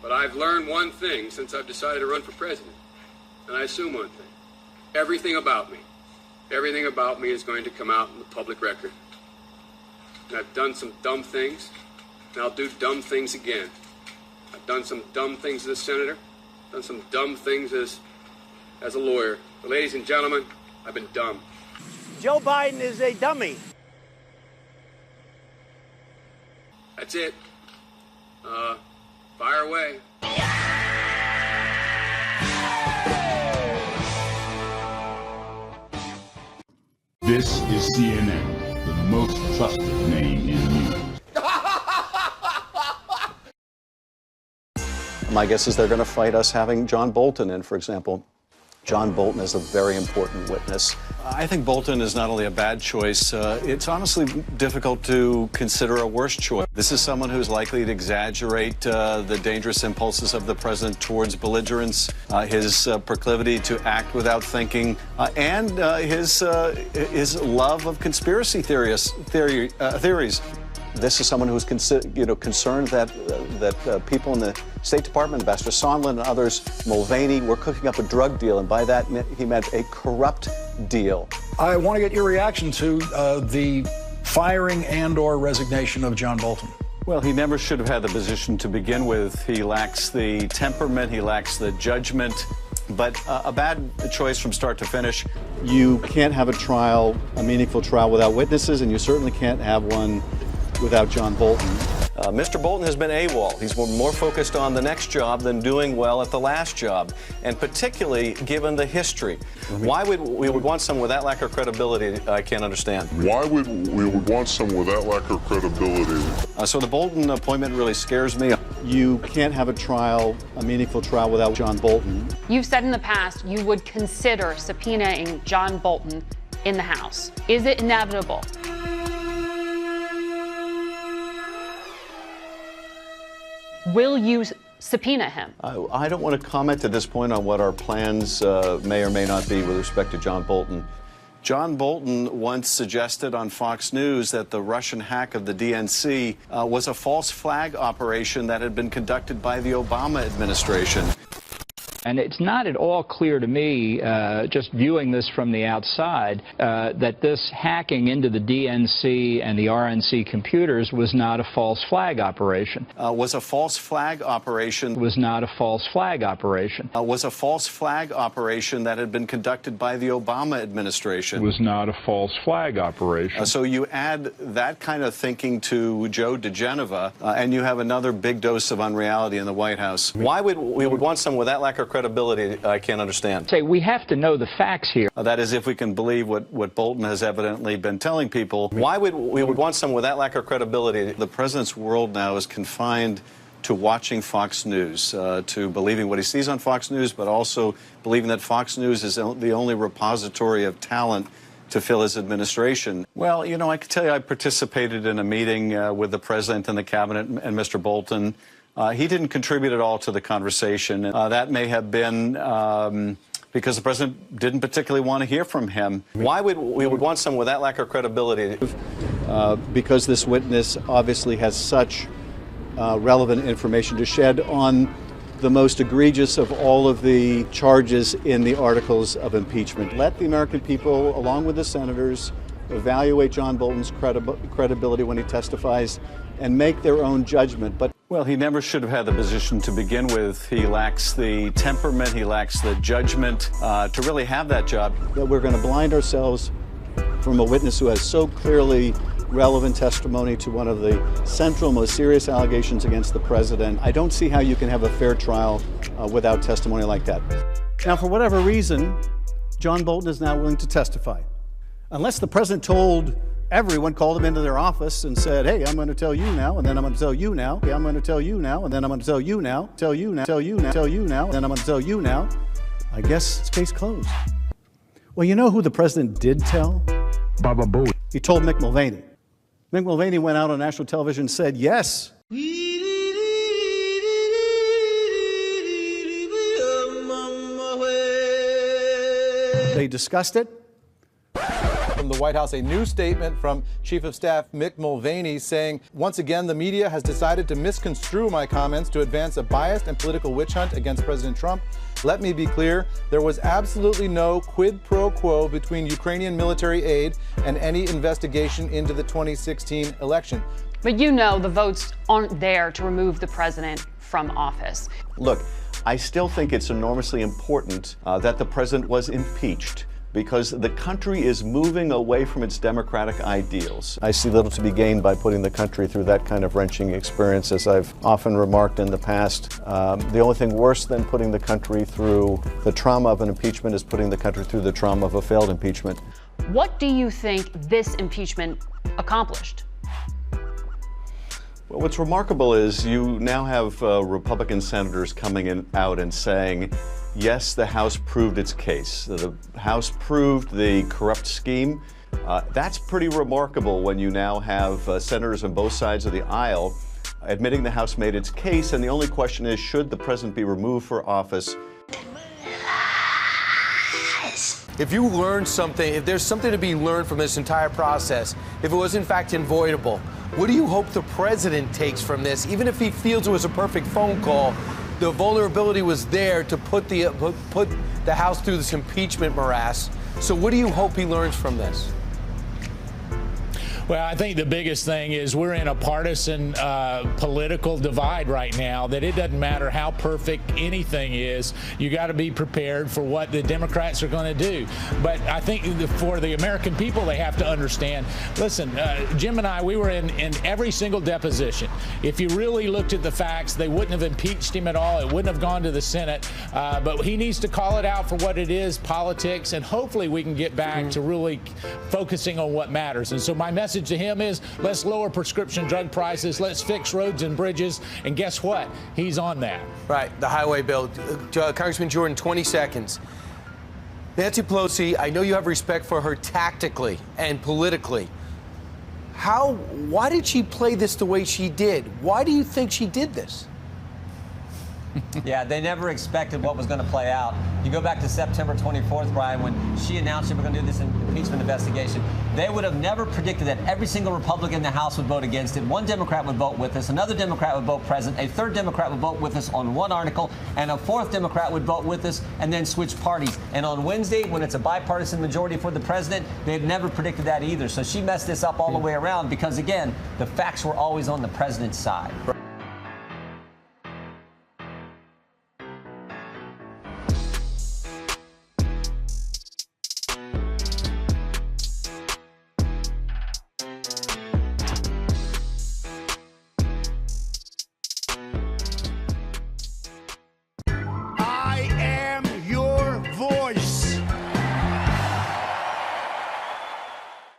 But I've learned one thing since I've decided to run for president, and I assume one thing. Everything about me is going to come out in the public record. And I've done some dumb things, and I'll do dumb things again. I've done some dumb things as a senator, done some dumb things as a lawyer. But ladies and gentlemen, I've been dumb. Joe Biden is a dummy. That's it. Fire away. This is CNN, the most trusted name in news. My guess is they're going to fight us having John Bolton in, for example. John Bolton is a very important witness. I think Bolton is not only a bad choice, it's honestly difficult to consider a worse choice. This is someone who's likely to exaggerate the dangerous impulses of the president towards belligerence, his proclivity to act without thinking, and his love of conspiracy theories. This is someone who's concerned that people in the State Department, Ambassador Sondland and others, Mulvaney, were cooking up a drug deal, and by that he meant a corrupt deal. I want to get your reaction to the firing and/or resignation of John Bolton. Well, he never should have had the position to begin with. He lacks the temperament, he lacks the judgment, but a bad choice from start to finish. You can't have a trial, a meaningful trial, without witnesses, and you certainly can't have one without John Bolton. Mr. Bolton has been AWOL. He's more focused on the next job than doing well at the last job, and particularly given the history. Why would we want someone with that lack of credibility? I can't understand. Why would we want someone with that lack of credibility? So the Bolton appointment really scares me. You can't have a trial, a meaningful trial, without John Bolton. You've said in the past you would consider subpoenaing John Bolton in the House. Is it inevitable? Will you subpoena him? I don't want to comment at this point on what our plans may or may not be with respect to John Bolton. John Bolton once suggested on Fox News that the Russian hack of the DNC was a false flag operation that had been conducted by the Obama administration. And it's not at all clear to me, just viewing this from the outside, that this hacking into the DNC and the RNC computers was not a false flag operation. Was a false flag operation. Was not a false flag operation. Was a false flag operation that had been conducted by the Obama administration. Was not a false flag operation. So you add that kind of thinking to Joe DeGeneva, and you have another big dose of unreality in the White House. Why would we want someone with that lack of credibility? I can't understand. Say, we have to know the facts here. That is, if we can believe what Bolton has evidently been telling people. Why would we want someone with that lack of credibility? The president's world now is confined to watching Fox News, to believing what he sees on Fox News, but also believing that Fox News is the only repository of talent to fill his administration. Well, you know, I can tell you I participated in a meeting with the president and the cabinet and Mr. Bolton. He didn't contribute at all to the conversation. That may have been because the president didn't particularly want to hear from him. Why would we want someone with that lack of credibility? Because this witness obviously has such relevant information to shed on the most egregious of all of the charges in the articles of impeachment. Let the American people, along with the senators, evaluate John Bolton's credibility when he testifies and make their own judgment. But well, he never should have had the position to begin with. He lacks the temperament, he lacks the judgment to really have that job. That we're going to blind ourselves from a witness who has so clearly relevant testimony to one of the central, most serious allegations against the president. I don't see how you can have a fair trial without testimony like that. Now, for whatever reason, John Bolton is now willing to testify. Unless the president told everyone, called him into their office and said, hey, I'm going to tell you now, and then I'm going to tell you now, I'm going to tell you now, and then I'm going to tell you now, tell you now, tell you now, tell you now, and then I'm going to tell you now. I guess it's case closed. Well, you know who the president did tell? Baba Booey. He told Mick Mulvaney. Mick Mulvaney went out on national television and said, yes. They discussed it. from the White House, a new statement from Chief of Staff Mick Mulvaney saying, once again, the media has decided to misconstrue my comments to advance a biased and political witch hunt against President Trump. Let me be clear, there was absolutely no quid pro quo between Ukrainian military aid and any investigation into the 2016 election. But you know the votes aren't there to remove the president from office. Look, I still think it's enormously important that the president was impeached, because the country is moving away from its democratic ideals. I see little to be gained by putting the country through that kind of wrenching experience, as I've often remarked in the past. The only thing worse than putting the country through the trauma of an impeachment is putting the country through the trauma of a failed impeachment. What do you think this impeachment accomplished? Well, what's remarkable is you now have Republican senators coming out and saying, yes, the House proved its case. The House proved the corrupt scheme. That's pretty remarkable when you now have senators on both sides of the aisle admitting the House made its case, and the only question is, should the president be removed for office? If you learn something, if there's something to be learned from this entire process, if it was in fact avoidable, what do you hope the president takes from this? Even if he feels it was a perfect phone call, the vulnerability was there to put the House through this impeachment morass. So what do you hope he learns from this? Well, I think the biggest thing is we're in a partisan political divide right now, that it doesn't matter how perfect anything is. You got to be prepared for what the Democrats are going to do. But I think for the American people, they have to understand, listen, Jim and I, we were in every single deposition. If you really looked at the facts, they wouldn't have impeached him at all. It wouldn't have gone to the Senate. But he needs to call it out for what it is, politics, and hopefully we can get back to really focusing on what matters. And so my message to him is, let's lower prescription drug prices, let's fix roads and bridges, and guess what? He's on that. Right, the highway bill. Congressman Jordan, 20 seconds. Nancy Pelosi, I know you have respect for her tactically and politically. Why did she play this the way she did? Why do you think she did this? Yeah, they never expected what was going to play out. You go back to September 24th, Brian, when she announced they were going to do this impeachment investigation. They would have never predicted that every single Republican in the House would vote against it. One Democrat would vote with us, another Democrat would vote present, a third Democrat would vote with us on one article, and a fourth Democrat would vote with us and then switch parties. And on Wednesday, when it's a bipartisan majority for the president, they've never predicted that either. So she messed this up all the way around because, again, the facts were always on the president's side.